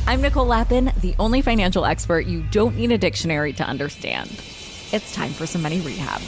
I'm Nicole Lappin, the only financial expert you don't need a dictionary to understand. It's time for some money rehab.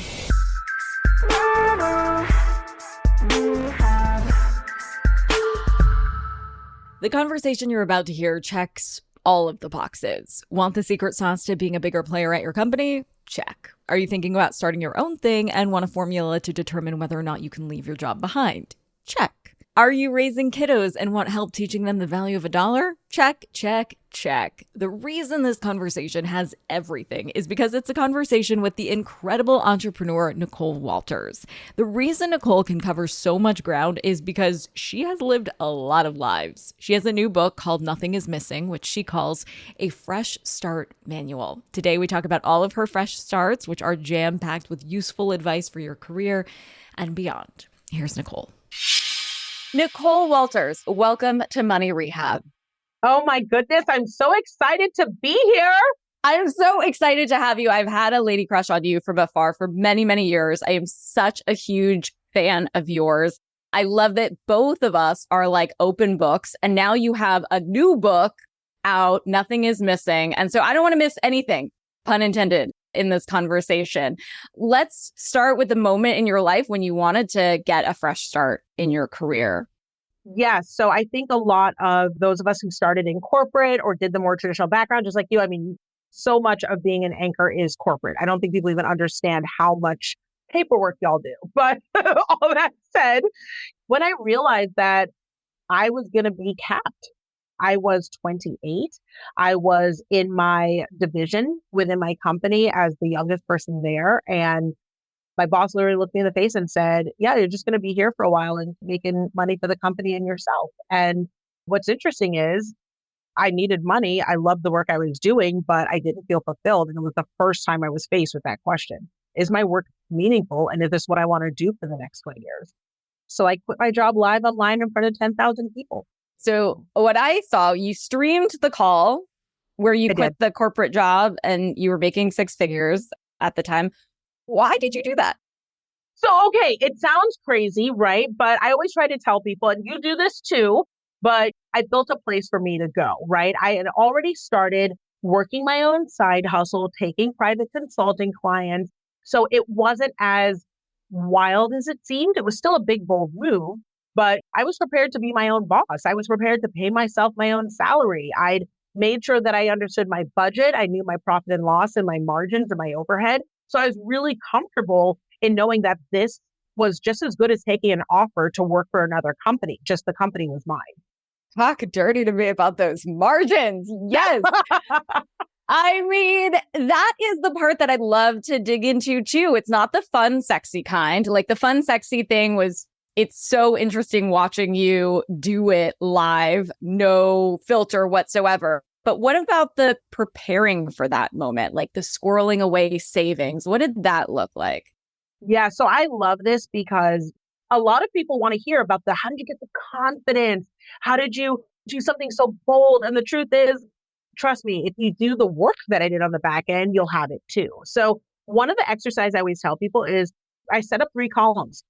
The conversation you're about to hear checks all of the boxes. Want the secret sauce to being a bigger player at your company? Check. Are you thinking about starting your own thing and want a formula to determine whether or not you can leave your job behind? Check. Are you raising kiddos and want help teaching them the value of $1? Check, check, check. The reason this conversation has everything is because it's a conversation with the incredible entrepreneur, Nicole Walters. The reason Nicole can cover so much ground is because she has lived a lot of lives. She has a new book called Nothing is Missing, which she calls a fresh start manual. Today, we talk about all of her fresh starts, which are jam-packed with useful advice for your career and beyond. Here's Nicole. Nicole Walters, welcome to Money Rehab. Oh my goodness, I'm so excited to be here. I am so excited to have you. I've had a lady crush on you from afar for many, many years. I am such a huge fan of yours. I love that both of us are like open books, and now you have a new book out, Nothing is Missing. And so I don't want to miss anything, pun intended, in this conversation. Let's start with the moment in your life when you wanted to get a fresh start in your career. Yes. So I think a lot of those of us who started in corporate or did the more traditional background, just like you, I mean, so much of being an anchor is corporate. I don't think people even understand how much paperwork y'all do. But all that said, when I realized that I was going to be capped, I was 28. I was in my division within my company as the youngest person there. And my boss literally looked me in the face and said, yeah, you're just going to be here for a while and making money for the company and yourself. And what's interesting is I needed money. I loved the work I was doing, but I didn't feel fulfilled. And it was the first time I was faced with that question. Is my work meaningful? And is this what I want to do for the next 20 years? So I quit my job live online in front of 10,000 people. So what I saw, you streamed the call where you quit the corporate job and you were making six figures at the time. Why did you do that? So, okay, it sounds crazy, right? But I always try to tell people, and you do this too, but I built a place for me to go, right? I had already started working my own side hustle, taking private consulting clients. So it wasn't as wild as it seemed. It was still a big, bold move. But I was prepared to be my own boss. I was prepared to pay myself my own salary. I'd made sure that I understood my budget. I knew my profit and loss and my margins and my overhead. So I was really comfortable in knowing that this was just as good as taking an offer to work for another company. Just the company was mine. Talk dirty to me about those margins. Yes. I mean, that is the part that I'd love to dig into too. It's not the fun, sexy kind. Like the fun, sexy thing was, it's so interesting watching you do it live, no filter whatsoever. But what about the preparing for that moment, like the squirreling away savings? What did that look like? Yeah, so I love this because a lot of people want to hear about how did you get the confidence? How did you do something so bold? And the truth is, trust me, if you do the work that I did on the back end, you'll have it too. So one of the exercises I always tell people is I set up 3 columns.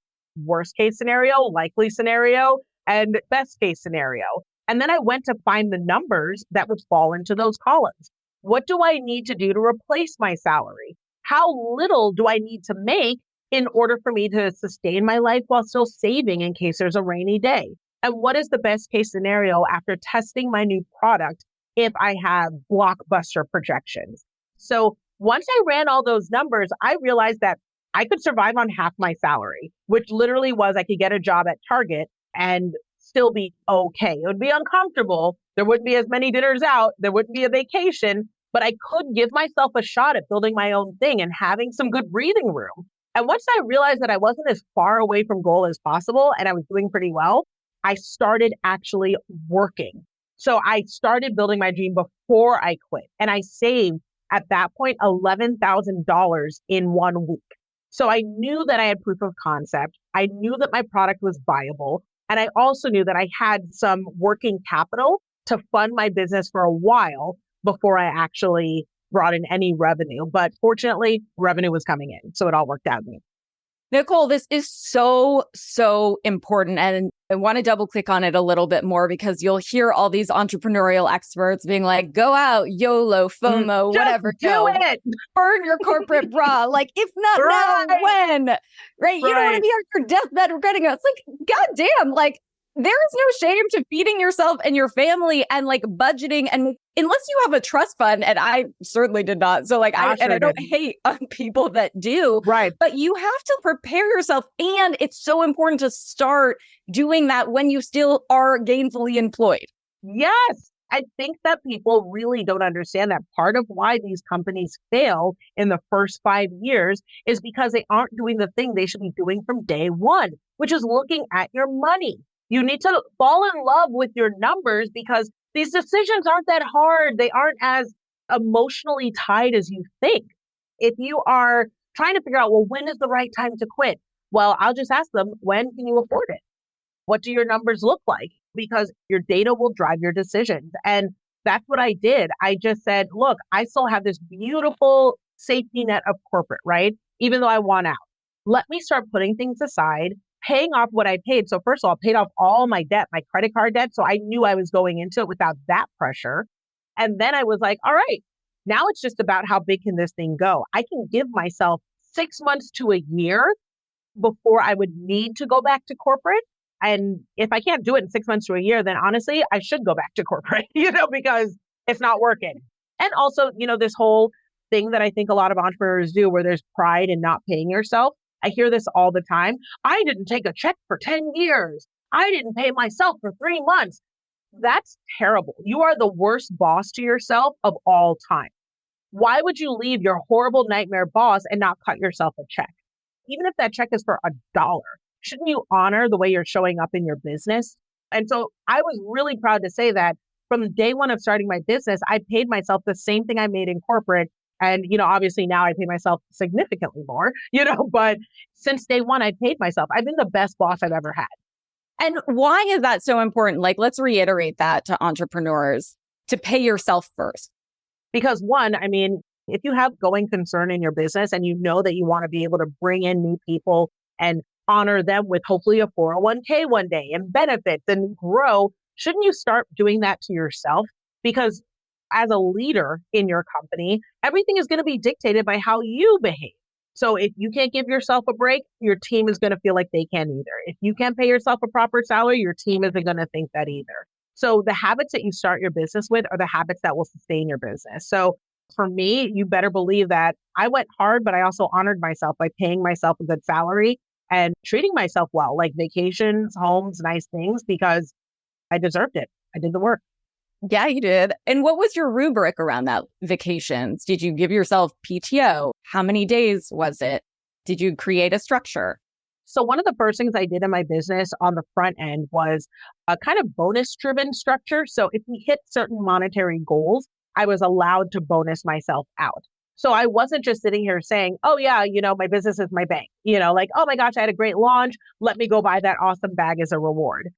Worst case scenario, likely scenario, and best case scenario. And then I went to find the numbers that would fall into those columns. What do I need to do to replace my salary? How little do I need to make in order for me to sustain my life while still saving in case there's a rainy day? And what is the best case scenario after testing my new product if I have blockbuster projections? So once I ran all those numbers, I realized that I could survive on half my salary, which literally was I could get a job at Target and still be okay. It would be uncomfortable. There wouldn't be as many dinners out. There wouldn't be a vacation, but I could give myself a shot at building my own thing and having some good breathing room. And once I realized that I wasn't as far away from goal as possible and I was doing pretty well, I started actually working. So I started building my dream before I quit. And I saved at that point $11,000 in 1 week. So I knew that I had proof of concept. I knew that my product was viable. And I also knew that I had some working capital to fund my business for a while before I actually brought in any revenue. But fortunately, revenue was coming in. So it all worked out. Nicole, this is so, so important. And I want to double click on it a little bit more because you'll hear all these entrepreneurial experts being like, go out, YOLO, FOMO, Just whatever. do No, it. burn your corporate bra. Like, if not now, Right. when? Right? You don't want to Right. be on your deathbed regretting it. It's like, goddamn, like, there is no shame to feeding yourself and your family and like budgeting. And unless you have a trust fund, and I certainly did not. So like, I don't hate on people that do, Right. but you have to prepare yourself. And it's so important to start doing that when you still are gainfully employed. Yes. I think that people really don't understand that part of why these companies fail in the first 5 years is because they aren't doing the thing they should be doing from day one, which is looking at your money. You need to fall in love with your numbers because these decisions aren't that hard. They aren't as emotionally tied as you think. If you are trying to figure out, well, when is the right time to quit? Well, I'll just ask them, when can you afford it? What do your numbers look like? Because your data will drive your decisions. And that's what I did. I just said, look, I still have this beautiful safety net of corporate, right? Even though I want out. Let me start putting things aside, paying off what I paid. So first of all, I paid off all my debt, my credit card debt. So I knew I was going into it without that pressure. And then I was like, all right, now it's just about how big can this thing go? I can give myself 6 months to a year before I would need to go back to corporate. And if I can't do it in 6 months to a year, then honestly, I should go back to corporate, because it's not working. And also, this whole thing that I think a lot of entrepreneurs do where there's pride in not paying yourself. I hear this all the time. I didn't take a check for 10 years. I didn't pay myself for 3 months. That's terrible. You are the worst boss to yourself of all time. Why would you leave your horrible nightmare boss and not cut yourself a check? Even if that check is for $1, shouldn't you honor the way you're showing up in your business? And so I was really proud to say that from day one of starting my business, I paid myself the same thing I made in corporate. And, obviously now I pay myself significantly more, but since day one, I paid myself. I've been the best boss I've ever had. And why is that so important? Like, let's reiterate that to entrepreneurs, to pay yourself first. Because one, if you have going concern in your business and you know that you want to be able to bring in new people and honor them with hopefully a 401k one day and benefits and grow, shouldn't you start doing that to yourself? Because as a leader in your company, everything is going to be dictated by how you behave. So if you can't give yourself a break, your team is going to feel like they can't either. If you can't pay yourself a proper salary, your team isn't going to think that either. So the habits that you start your business with are the habits that will sustain your business. So for me, you better believe that I went hard, but I also honored myself by paying myself a good salary and treating myself well, like vacations, homes, nice things, because I deserved it. I did the work. Yeah, you did. And what was your rubric around that vacations? Did you give yourself PTO? How many days was it? Did you create a structure? So one of the first things I did in my business on the front end was a kind of bonus driven structure. So if we hit certain monetary goals, I was allowed to bonus myself out. So I wasn't just sitting here saying, oh yeah, my business is my bank, like, oh my gosh, I had a great launch. Let me go buy that awesome bag as a reward.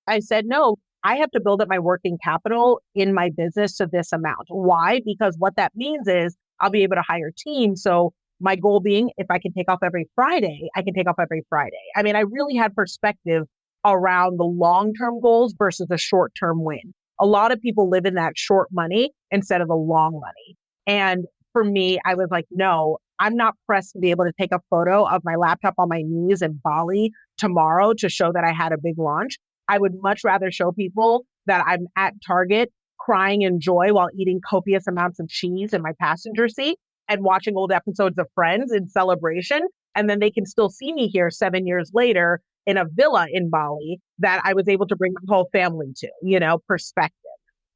I said, no, I have to build up my working capital in my business to this amount. Why? Because what that means is I'll be able to hire teams. So my goal being, if I can take off every Friday, I can take off every Friday. I really had perspective around the long-term goals versus the short-term win. A lot of people live in that short money instead of the long money. And for me, I was like, no, I'm not pressed to be able to take a photo of my laptop on my knees in Bali tomorrow to show that I had a big launch. I would much rather show people that I'm at Target crying in joy while eating copious amounts of cheese in my passenger seat and watching old episodes of Friends in celebration. And then they can still see me here 7 years later in a villa in Bali that I was able to bring my whole family to, perspective.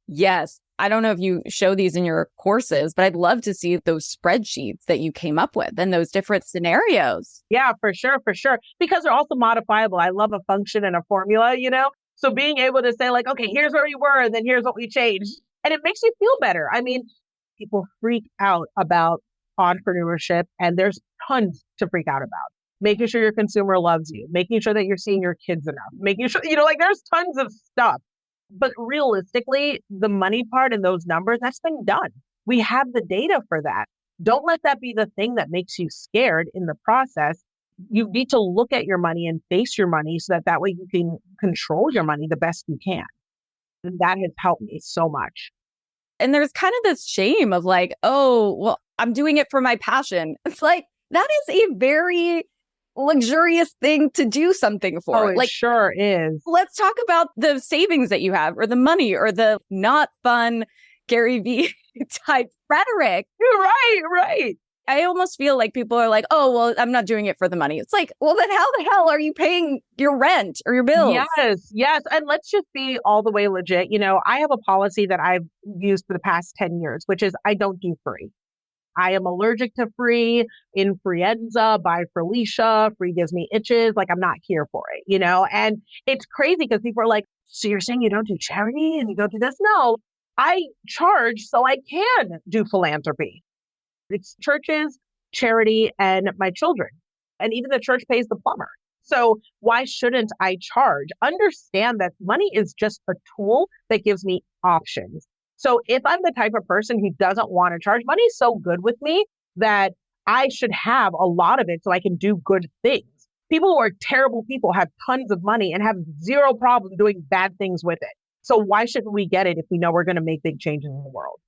Yes. I don't know if you show these in your courses, but I'd love to see those spreadsheets that you came up with and those different scenarios. Yeah, for sure. Because they're also modifiable. I love a function and a formula, So being able to say like, okay, here's where we were, and then here's what we changed. And it makes you feel better. People freak out about entrepreneurship, and there's tons to freak out about. Making sure your consumer loves you, making sure that you're seeing your kids enough, making sure, there's tons of stuff. But realistically, the money part and those numbers, that's been done. We have the data for that. Don't let that be the thing that makes you scared in the process. You need to look at your money and face your money so that that way you can control your money the best you can. And that has helped me so much. And there's kind of this shame of like, oh, well, I'm doing it for my passion. It's like, that is a very luxurious thing to do something for. Oh, it like, sure is. let's talk about the savings that you have or the money or the not fun Gary Vee type rhetoric. You're right, right. I almost feel like people are like, oh, well, I'm not doing it for the money. It's like, well, then how the hell are you paying your rent or your bills? Yes, yes. And let's just be all the way legit. I have a policy that I've used for the past 10 years, which is I don't do free. I am allergic to free, influenza, by Felicia, free gives me itches. Like I'm not here for it, And it's crazy because people are like, so you're saying you don't do charity and you don't do this? No, I charge so I can do philanthropy. It's churches, charity, and my children. And even the church pays the plumber. So why shouldn't I charge? Understand that money is just a tool that gives me options. So if I'm the type of person who doesn't want to charge, money is so good with me that I should have a lot of it so I can do good things. People who are terrible people have tons of money and have zero problem doing bad things with it. So why shouldn't we get it if we know we're going to make big changes in the world?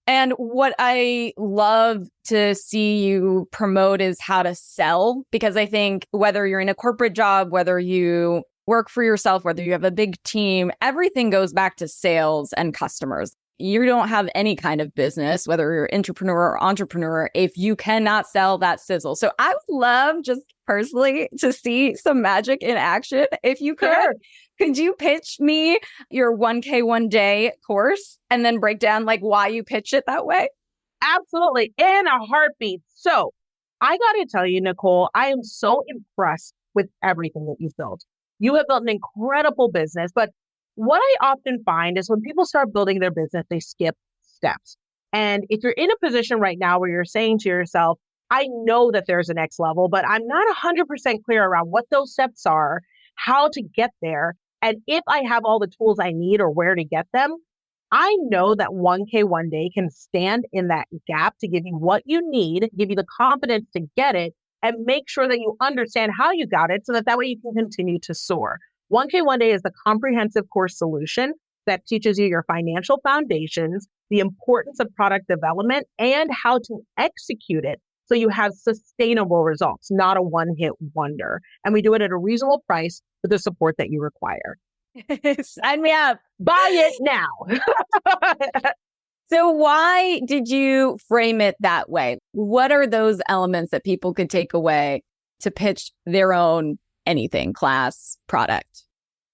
And what I love to see you promote is how to sell, because I think whether you're in a corporate job, whether you work for yourself, whether you have a big team, everything goes back to sales and customers. You don't have any kind of business, whether you're entrepreneur or entrepreneur, if you cannot sell that sizzle. So I would love just personally to see some magic in action. If you could, Sure. Could you pitch me your 1K one day course and then break down like why you pitch it that way? Absolutely. In a heartbeat. So I got to tell you, Nicole, I am so impressed with everything that you've built. You have built an incredible business, but what I often find is when people start building their business, they skip steps. And if you're in a position right now where you're saying to yourself, I know that there's a next level, but I'm not 100% clear around what those steps are, how to get there, and if I have all the tools I need or where to get them, I know that 1K one day can stand in that gap to give you what you need, give you the confidence to get it, and make sure that you understand how you got it so that way you can continue to soar. 1K one day is the comprehensive course solution that teaches you your financial foundations, the importance of product development, and how to execute it so you have sustainable results, not a one-hit wonder. And we do it at a reasonable price with the support that you require. Sign me up. Buy it now. So why did you frame it that way? What are those elements that people could take away to pitch their own anything, class, product?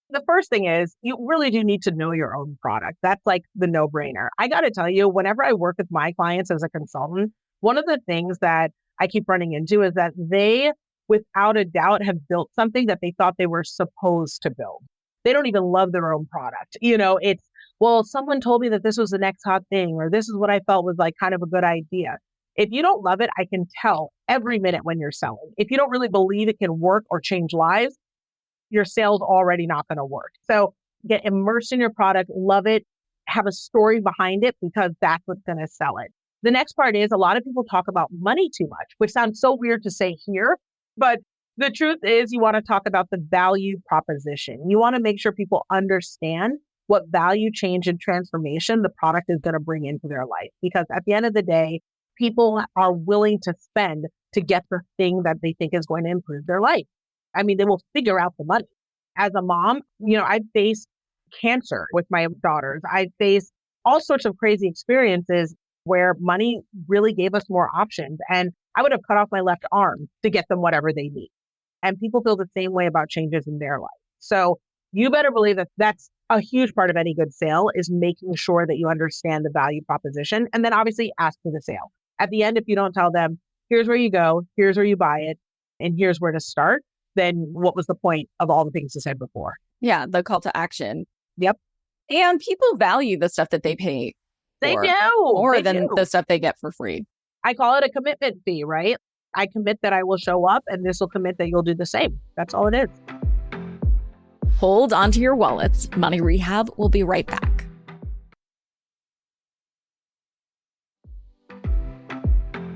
The first thing is you really do need to know your own product. That's like the no-brainer. I got to tell you, whenever I work with my clients as a consultant, one of the things that I keep running into is that they, without a doubt, have built something that they thought they were supposed to build. They don't even love their own product. It's, well, someone told me that this was the next hot thing, or this is what I felt was like kind of a good idea. If you don't love it, I can tell every minute when you're selling. If you don't really believe it can work or change lives, your sales already not going to work. So get immersed in your product, love it, have a story behind it because that's what's going to sell it. The next part is a lot of people talk about money too much, which sounds so weird to say here, but the truth is you want to talk about the value proposition. You want to make sure people understand what value, change, and transformation the product is going to bring into their life. Because at the end of the day, people are willing to spend to get the thing that they think is going to improve their life. I mean, they will figure out the money. As a mom, I faced cancer with my daughters. I faced all sorts of crazy experiences where money really gave us more options. And I would have cut off my left arm to get them whatever they need. And people feel the same way about changes in their life. So you better believe that that's a huge part of any good sale is making sure that you understand the value proposition and then obviously ask for the sale. At the end, if you don't tell them, here's where you go, here's where you buy it, and here's where to start, then what was the point of all the things I said before? Yeah, the call to action. Yep. And people value the stuff that they pay They for, do. more They than do. the stuff they get for free. I call it a commitment fee, right? I commit that I will show up and this will commit that you'll do the same. That's all it is. Hold onto your wallets. Money Rehab will be right back.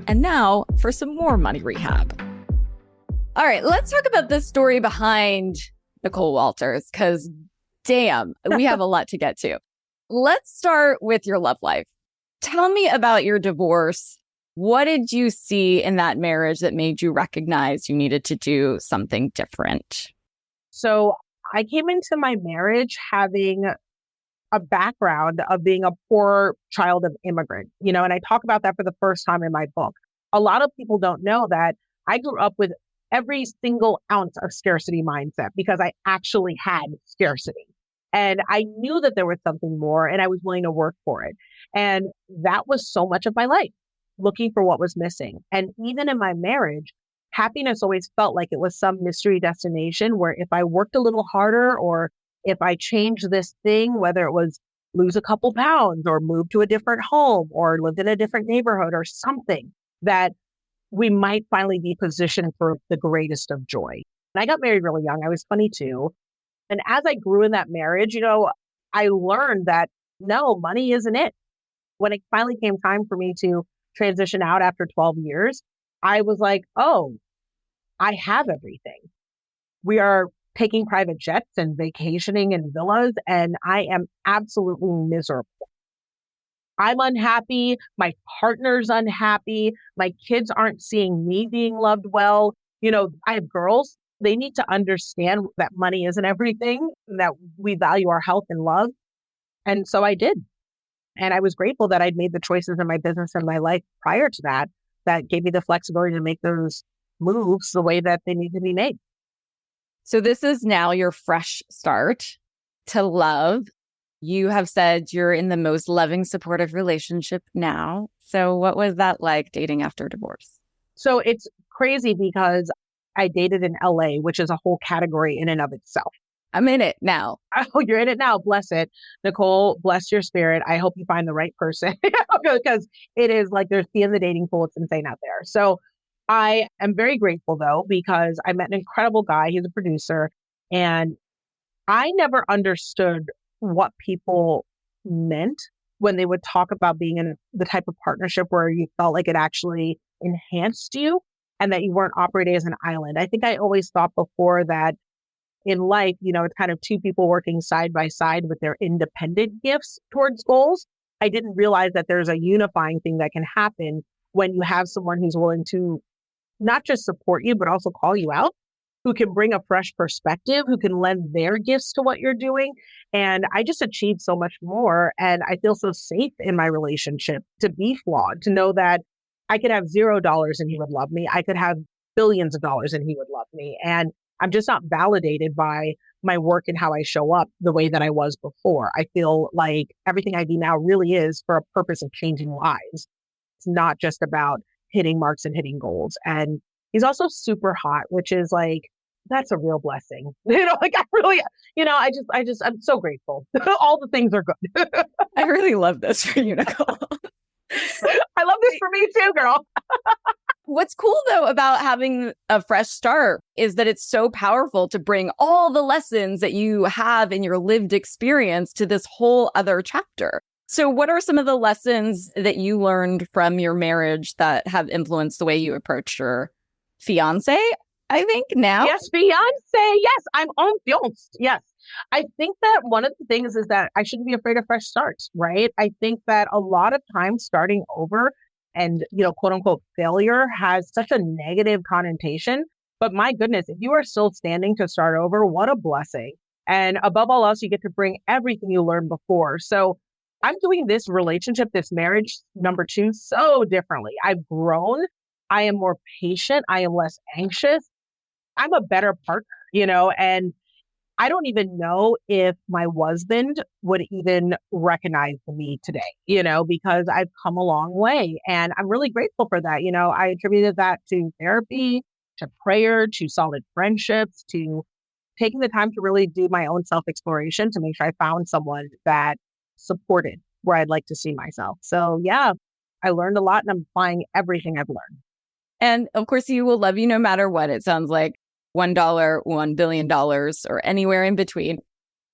And now for some more Money Rehab. All right, let's talk about the story behind Nicole Walters, because damn, we have a lot to get to. Let's start with your love life. Tell me about your divorce. What did you see in that marriage that made you recognize you needed to do something different? So I came into my marriage having a background of being a poor child of immigrant, and I talk about that for the first time in my book. A lot of people don't know that I grew up with every single ounce of scarcity mindset because I actually had scarcity. And I knew that there was something more and I was willing to work for it. And that was so much of my life, looking for what was missing. And even in my marriage, happiness always felt like it was some mystery destination where if I worked a little harder or if I changed this thing, whether it was lose a couple pounds or move to a different home or lived in a different neighborhood or something, that we might finally be positioned for the greatest of joy. And I got married really young. I was 22. And as I grew in that marriage, I learned that no, money isn't it. When it finally came time for me to transition out after 12 years, I was like, oh, I have everything. We are taking private jets and vacationing in villas, and I am absolutely miserable. I'm unhappy. My partner's unhappy. My kids aren't seeing me being loved well. I have girls. They need to understand that money isn't everything, that we value our health and love. And so I did. And I was grateful that I'd made the choices in my business and my life prior to that, that gave me the flexibility to make those moves the way that they need to be made. So this is now your fresh start to love. You have said you're in the most loving, supportive relationship now. So what was that like dating after divorce? So it's crazy because I dated in LA, which is a whole category in and of itself. I'm in it now. Oh, you're in it now. Bless it. Nicole, bless your spirit. I hope you find the right person because it is like there's in the dating pool. It's insane out there. So I am very grateful though, because I met an incredible guy. He's a producer and I never understood what people meant when they would talk about being in the type of partnership where you felt like it actually enhanced you and that you weren't operating as an island. I think I always thought before that in life, it's kind of two people working side by side with their independent gifts towards goals. I didn't realize that there's a unifying thing that can happen when you have someone who's willing to not just support you, but also call you out, who can bring a fresh perspective, who can lend their gifts to what you're doing. And I just achieved so much more. And I feel so safe in my relationship to be flawed, to know that I could have $0 and he would love me. I could have billions of dollars and he would love me. And I'm just not validated by my work and how I show up the way that I was before. I feel like everything I do now really is for a purpose of changing lives. It's not just about hitting marks and hitting goals. And he's also super hot, which is like, that's a real blessing. I really, I'm so grateful. All the things are good. I really love this for you, Nicole. I love this for me too, girl. What's cool, though, about having a fresh start is that it's so powerful to bring all the lessons that you have in your lived experience to this whole other chapter. So what are some of the lessons that you learned from your marriage that have influenced the way you approach your fiance, I think now? Yes, fiance. Yes, I'm on fiance. Yes. I think that one of the things is that I shouldn't be afraid of fresh starts, right? I think that a lot of times starting over and, quote unquote, failure has such a negative connotation. But my goodness, if you are still standing to start over, what a blessing. And above all else, you get to bring everything you learned before. So I'm doing this relationship, this marriage, number 2, so differently. I've grown. I am more patient. I am less anxious. I'm a better partner, and I don't even know if my husband would even recognize me today, because I've come a long way and I'm really grateful for that. I attributed that to therapy, to prayer, to solid friendships, to taking the time to really do my own self-exploration to make sure I found someone that supported where I'd like to see myself. So yeah, I learned a lot and I'm applying everything I've learned. And of course, he will love you no matter what. It sounds like $1, $1 billion, or anywhere in between.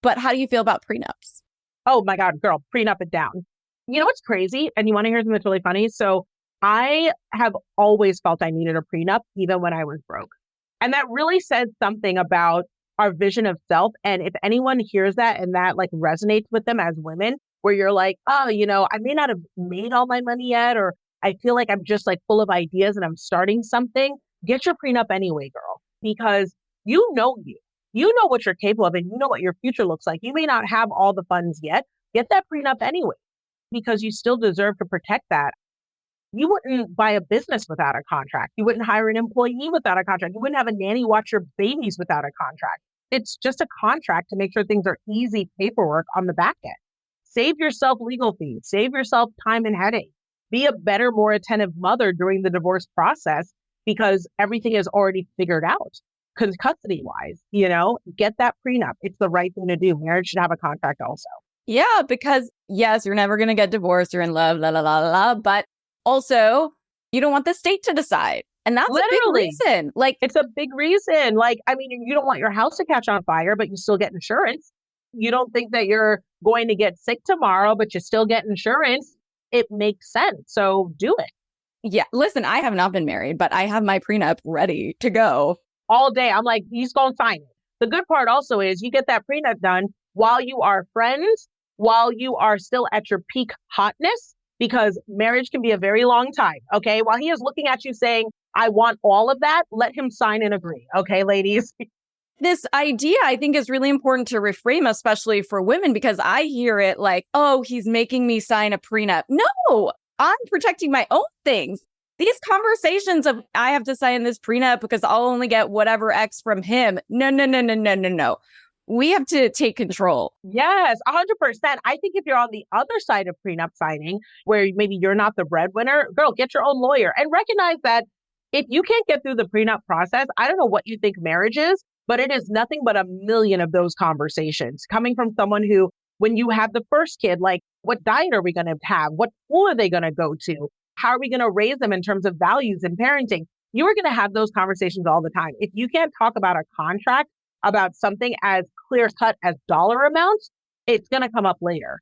But how do you feel about prenups? Oh my God, girl, prenup it down. You know what's crazy? And you want to hear something that's really funny? So I have always felt I needed a prenup, even when I was broke. And that really says something about our vision of self. And if anyone hears that and that like resonates with them as women, where you're like, oh, I may not have made all my money yet, or I feel like I'm just like full of ideas and I'm starting something, get your prenup anyway, girl, because you know what you're capable of and you know what your future looks like. You may not have all the funds yet. Get that prenup anyway, because you still deserve to protect that. You wouldn't buy a business without a contract. You wouldn't hire an employee without a contract. You wouldn't have a nanny watch your babies without a contract. It's just a contract to make sure things are easy paperwork on the back end. Save yourself legal fees, save yourself time and headache. Be a better, more attentive mother during the divorce process because everything is already figured out. Custody wise, get that prenup. It's the right thing to do. Marriage should have a contract also. Yeah, because yes, you're never going to get divorced. You're in love, la, la, la, la, la. But also, you don't want the state to decide. And that's Literally. a big reason. Like, it's a big reason. Like, I mean, you don't want your house to catch on fire, but you still get insurance. You don't think that you're going to get sick tomorrow, but you still get insurance. It makes sense. So do it. Yeah. Listen, I have not been married, but I have my prenup ready to go. All day. I'm like, he's going to sign it. The good part also is you get that prenup done while you are friends, while you are still at your peak hotness, because marriage can be a very long time. Okay. While he is looking at you saying, I want all of that, let him sign and agree. Okay, ladies. This idea, I think, is really important to reframe, especially for women, because I hear it like, oh, he's making me sign a prenup. No, I'm protecting my own things. These conversations of I have to sign this prenup because I'll only get whatever X from him. No, no, no, no, no, no, no. We have to take control. Yes, 100%. I think if you're on the other side of prenup signing, where maybe you're not the breadwinner, girl, get your own lawyer and recognize that if you can't get through the prenup process, I don't know what you think marriage is, but it is nothing but a million of those conversations coming from someone who, when you have the first kid, like, what diet are we going to have? What school are they going to go to? How are we going to raise them in terms of values and parenting? You are going to have those conversations all the time. If you can't talk about a contract, about something as clear cut as dollar amounts, it's going to come up later.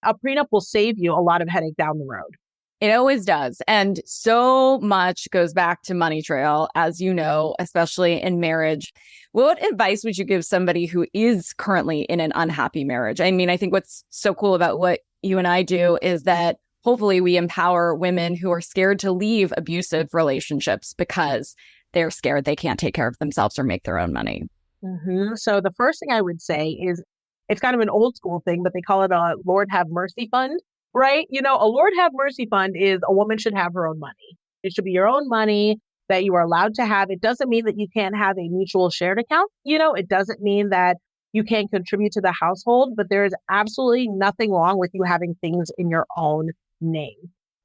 A prenup will save you a lot of headache down the road. It always does. And so much goes back to money trail, as you know, especially in marriage. What advice would you give somebody who is currently in an unhappy marriage? I mean, I think what's so cool about what you and I do is that hopefully we empower women who are scared to leave abusive relationships because they're scared they can't take care of themselves or make their own money. Mm-hmm. So the first thing I would say is it's kind of an old school thing, but they call it a Lord have mercy fund, right? A Lord have mercy fund is a woman should have her own money. It should be your own money that you are allowed to have. It doesn't mean that you can't have a mutual shared account. It doesn't mean that you can't contribute to the household, but there is absolutely nothing wrong with you having things in your own name.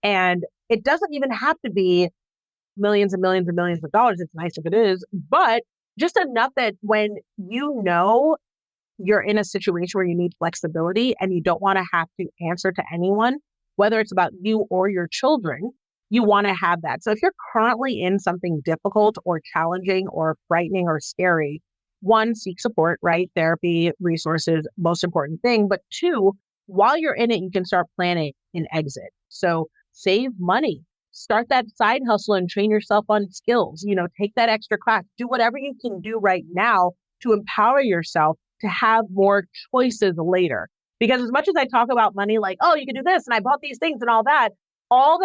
And it doesn't even have to be millions and millions and millions of dollars. It's nice if it is, but just enough that when you're in a situation where you need flexibility and you don't want to have to answer to anyone, whether it's about you or your children, you want to have that. So if you're currently in something difficult or challenging or frightening or scary, one, seek support, right? Therapy, resources, most important thing. But two, while you're in it, you can start planning an exit. So save money. Start that side hustle and train yourself on skills, take that extra class, do whatever you can do right now to empower yourself to have more choices later. Because as much as I talk about money, like, oh, you can do this and I bought these things and all that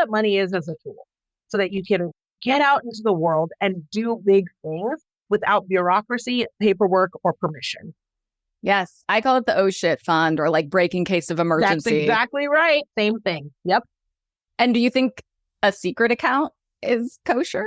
money is as a tool so that you can get out into the world and do big things without bureaucracy, paperwork, or permission. Yes. I call it the oh shit fund or like break in case of emergency. That's exactly right. Same thing. Yep. And do you think a secret account is kosher?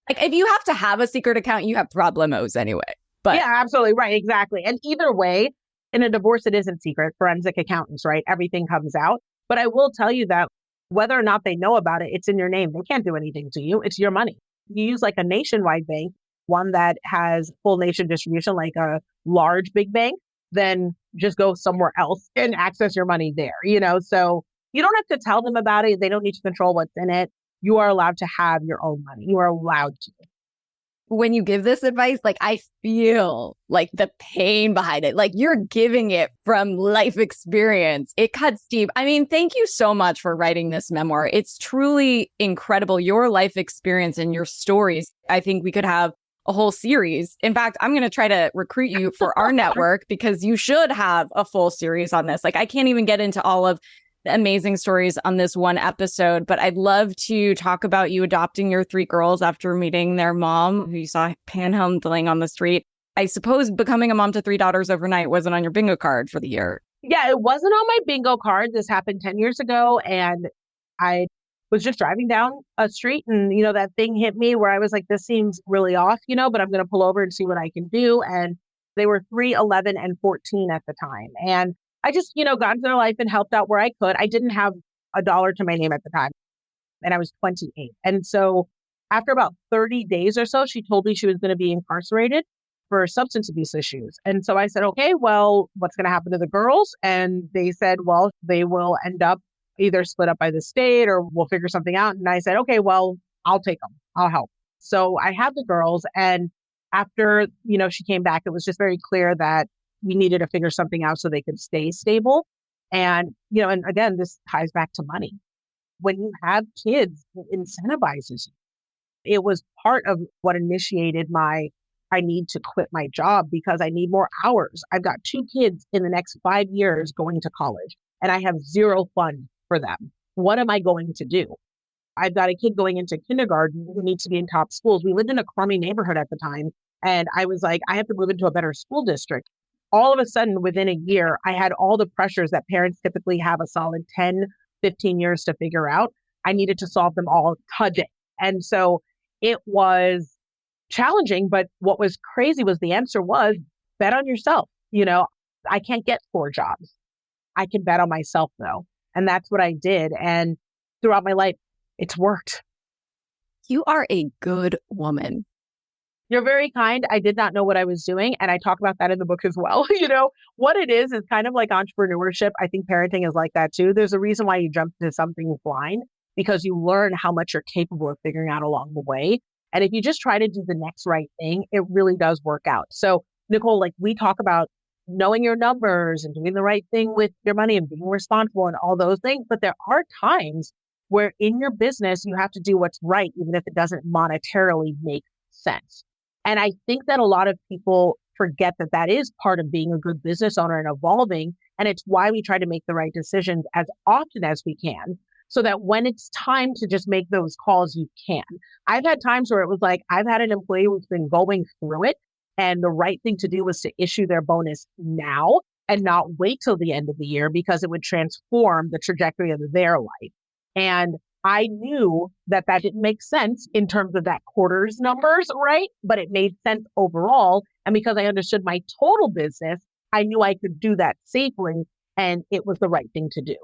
Like if you have to have a secret account, you have problemos anyway. But yeah, absolutely right. Exactly. And either way, in a divorce, it isn't secret. Forensic accountants, right? Everything comes out. But I will tell you that whether or not they know about it, it's in your name. They can't do anything to you. It's your money. You use like a nationwide bank, one that has full nation distribution, like a large big bank, then just go somewhere else and access your money there, So you don't have to tell them about it. They don't need to control what's in it. You are allowed to have your own money. You are allowed to. When you give this advice, like I feel like the pain behind it, like you're giving it from life experience. It cuts deep. I mean, thank you so much for writing this memoir. It's truly incredible. Your life experience and your stories. I think we could have a whole series. In fact, I'm going to try to recruit you for our network because you should have a full series on this. Like, I can't even get into all of the amazing stories on this one episode, but I'd love to talk about you adopting your 3 girls after meeting their mom, who you saw panhandling on the street. I suppose becoming a mom to 3 daughters overnight wasn't on your bingo card for the year. Yeah, it wasn't on my bingo card. This happened 10 years ago. And I was just driving down a street and, that thing hit me where I was like, this seems really off, but I'm going to pull over and see what I can do. And they were 3, 11, and 14 at the time. And I just, got into their life and helped out where I could. I didn't have a dollar to my name at the time. And I was 28. And so after about 30 days or so, she told me she was going to be incarcerated for substance abuse issues. And so I said, okay, well, what's going to happen to the girls? And they said, well, they will end up either split up by the state or we'll figure something out. And I said, okay, well, I'll take them. I'll help. So I had the girls. And after, she came back, it was just very clear that we needed to figure something out so they could stay stable. And, and again, this ties back to money. When you have kids, it incentivizes you. It was part of what initiated I need to quit my job because I need more hours. I've got 2 kids in the next 5 years going to college and I have 0 fund for them. What am I going to do? I've got a kid going into kindergarten who needs to be in top schools. We lived in a crummy neighborhood at the time. And I was like, I have to move into a better school district. All of a sudden, within a year, I had all the pressures that parents typically have a solid 10, 15 years to figure out. I needed to solve them all today. And so it was challenging, but what was crazy was the answer was bet on yourself. I can't get 4 jobs. I can bet on myself though. And that's what I did. And throughout my life, it's worked. You are a good woman. You're very kind. I did not know what I was doing. And I talk about that in the book as well. What it is kind of like entrepreneurship. I think parenting is like that too. There's a reason why you jump into something blind because you learn how much you're capable of figuring out along the way. And if you just try to do the next right thing, it really does work out. So Nicole, like we talk about knowing your numbers and doing the right thing with your money and being responsible and all those things. But there are times where in your business, you have to do what's right, even if it doesn't monetarily make sense. And I think that a lot of people forget that that is part of being a good business owner and evolving. And it's why we try to make the right decisions as often as we can, so that when it's time to just make those calls, you can. I've had times where it was like, I've had an employee who's been going through it. And the right thing to do was to issue their bonus now and not wait till the end of the year because it would transform the trajectory of their life. And I knew that that didn't make sense in terms of that quarter's numbers, right? But it made sense overall. And because I understood my total business, I knew I could do that safely and it was the right thing to do.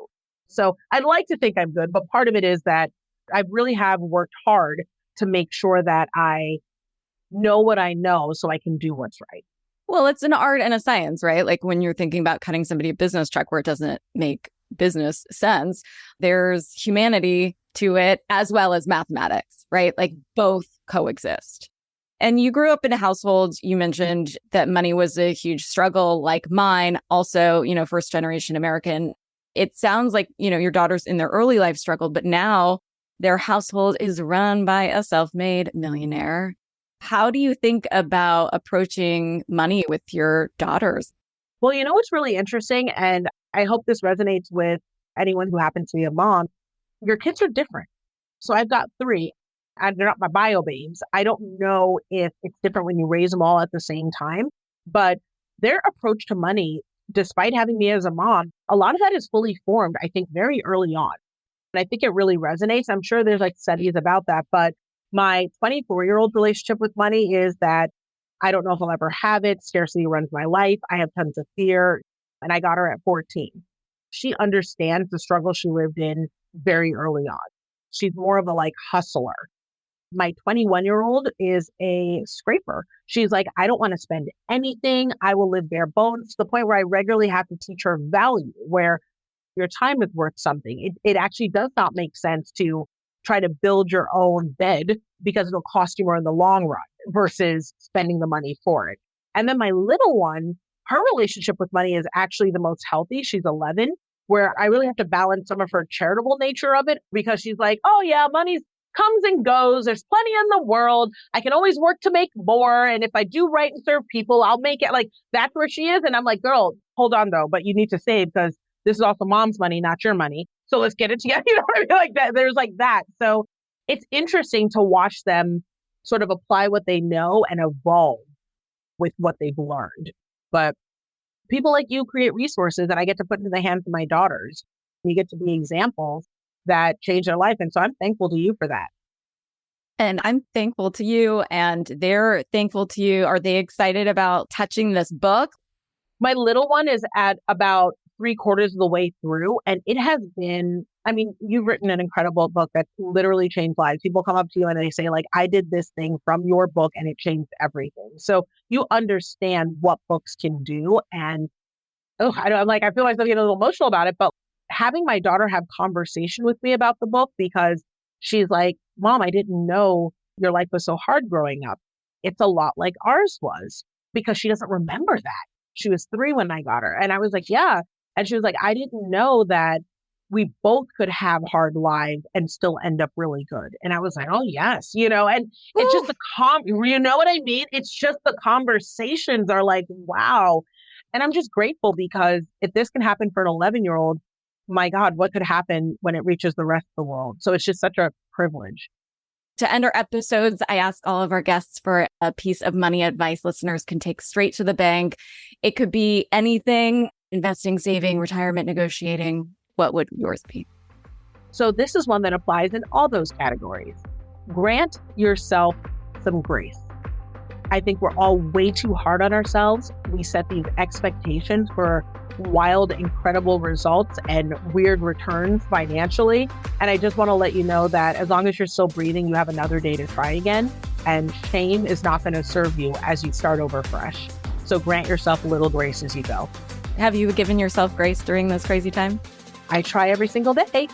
So I'd like to think I'm good, but part of it is that I really have worked hard to make sure that I know what I know so I can do what's right. Well, it's an art and a science, right? Like when you're thinking about cutting somebody a business check where it doesn't make business sense, there's humanity to it as well as mathematics, right? Like both coexist. And you grew up in a household, you mentioned that money was a huge struggle like mine, also, first generation American. It sounds like, your daughters in their early life struggled, but now their household is run by a self-made millionaire. How do you think about approaching money with your daughters? Well, what's really interesting, and I hope this resonates with anyone who happens to be a mom, your kids are different. So I've got 3, and they're not my bio babes. I don't know if it's different when you raise them all at the same time, but their approach to money, despite having me as a mom, a lot of that is fully formed, I think, very early on. And I think it really resonates. I'm sure there's studies about that, but my 24-year-old relationship with money is that I don't know if I'll ever have it. Scarcity runs my life. I have tons of fear. And I got her at 14. She understands the struggle she lived in very early on. She's more of a hustler. My 21-year-old is a scraper. She's like, I don't want to spend anything. I will live bare bones, to the point where I regularly have to teach her value, where your time is worth something. It actually does not make sense to try to build your own bed because it'll cost you more in the long run versus spending the money for it. And then my little one, her relationship with money is actually the most healthy. She's 11, where I really have to balance some of her charitable nature of it because she's like, oh yeah, money's comes and goes. There's plenty in the world. I can always work to make more. And if I do right and serve people, I'll make it. Like, that's where she is. And I'm like, girl, hold on though, but you need to save because this is also mom's money, not your money. So let's get it together. You know what I mean? Like that. There's like that. So it's interesting to watch them sort of apply what they know and evolve with what they've learned. But people like you create resources that I get to put into the hands of my daughters. You get to be examples that change their life. And so I'm thankful to you for that. And I'm thankful to you, and they're thankful to you. Are they excited about touching this book? My little one is at about 3/4 of the way through, and it has been, I mean, you've written an incredible book that's literally changed lives. People come up to you and they say, like, I did this thing from your book and it changed everything. So you understand what books can do. And I feel myself getting a little emotional about it, but having my daughter have conversation with me about the book, because she's like, Mom, I didn't know your life was so hard growing up. It's a lot like ours was, because she doesn't remember that. She was 3 when I got her. And I was like, yeah. And she was like, I didn't know that we both could have hard lives and still end up really good. And I was like, oh yes, and it's just you know what I mean? It's just the conversations are like, wow. And I'm just grateful, because if this can happen for an 11-year-old, my God, what could happen when it reaches the rest of the world? So it's just such a privilege. To end our episodes, I ask all of our guests for a piece of money advice listeners can take straight to the bank. It could be anything: investing, saving, retirement, negotiating. What would yours be? So this is one that applies in all those categories. Grant yourself some grace. I think we're all way too hard on ourselves. We set these expectations for wild, incredible results and weird returns financially. And I just want to let you know that as long as you're still breathing, you have another day to try again. And shame is not going to serve you as you start over fresh. So grant yourself a little grace as you go. Have you given yourself grace during this crazy time? I try every single day.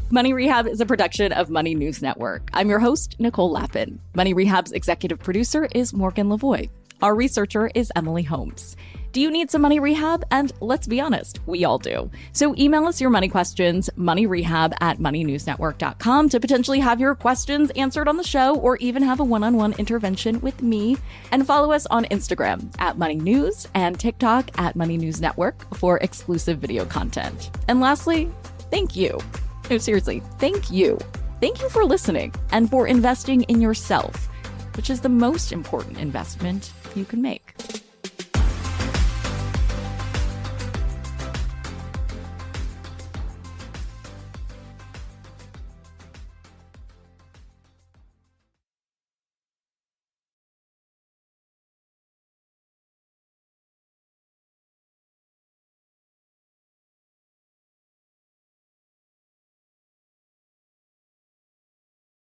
Money Rehab is a production of Money News Network. I'm your host, Nicole Lappin. Money Rehab's executive producer is Morgan Lavoie. Our researcher is Emily Holmes. Do you need some money rehab? And let's be honest, we all do. So email us your money questions, moneyrehab@moneynewsnetwork.com, to potentially have your questions answered on the show, or even have a one-on-one intervention with me. And follow us on Instagram @MoneyNews and TikTok @MoneyNewsNetwork for exclusive video content. And lastly, thank you. No, seriously, thank you. Thank you for listening and for investing in yourself, which is the most important investment you can make.